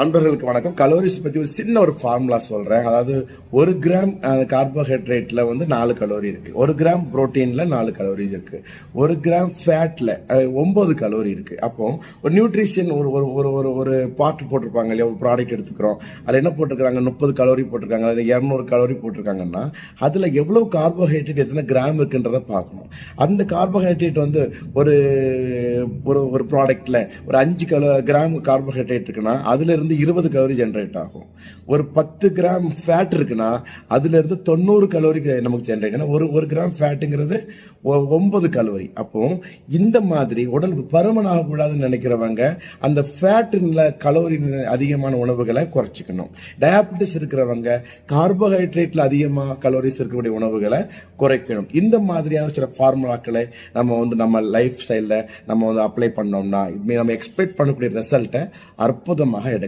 அன்பர்களுக்கு வணக்கம். கலோரிஸ் பத்தி ஒரு சின்ன ஒரு ஃபார்முலா சொல்றேன். அதாவது 1 கிராம் கார்போஹைட்ரேட்ல 4 கலோரி இருக்கு. 1 கிராம் புரோட்டீன்ல 4 கலோரிஸ் இருக்கு. 1 கிராம் ஃபேட்ல 9 கலோரி இருக்கு. அப்போ ஒரு நியூட்ரிஷன் ஒரு ஒரு ஒரு ஒரு பார்ட் போட்டிருப்பாங்க இல்லையா, ஒரு ப்ராடக்ட் எடுத்துக்கிறோம், அதில் என்ன போட்டிருக்காங்க, 30 கலோரி போட்டிருக்காங்க, அதில் 200 கலோரி போட்டிருக்காங்கன்னா அதில் எவ்வளவு கார்போஹைட்ரேட் எத்தனை கிராம் இருக்குன்றதை பார்க்கணும். அந்த கார்போஹைட்ரேட் ஒரு ஒரு ஒரு ப்ராடக்ட்ல ஒரு 5 கிராம் கார்போஹைட்ரேட் இருக்குன்னா அதுல இருந்து 20 கலோரி ஜெனரேட் ஆகும். ஒரு 10 கிராம் ஃபேட் இருக்குன்னா அதுல இருந்து 90 கலோரி நமக்கு ஜெனரேட். ஏன்னா ஒரு கிராம் ஃபேட்டுங்கிறது 9 கலோரி. அப்போ இந்த மாதிரி உடல் பருமன் ஆகக்கூடாதுன்னு நினைக்கிறவங்க அந்த ஃபேட்டுல கலோரி அதிகமான உணவுகளை குறைச்சிக்கணும். டயாபெட்டிஸ் இருக்கிறவங்க கார்போஹைட்ரேட்ல அதிகமாக கலோரிஸ் இருக்கக்கூடிய உணவுகளை குறைக்கணும். இந்த மாதிரியான சில ஃபார்முலாக்களை நம்ம லைஃப் ஸ்டைலில் நம்ம அப்ளை பண்ணோம்னா நம்ம எக்ஸ்பெக்ட் பண்ணக்கூடிய ரிசல்ட்டை அற்புதமாக எடுக்கும்.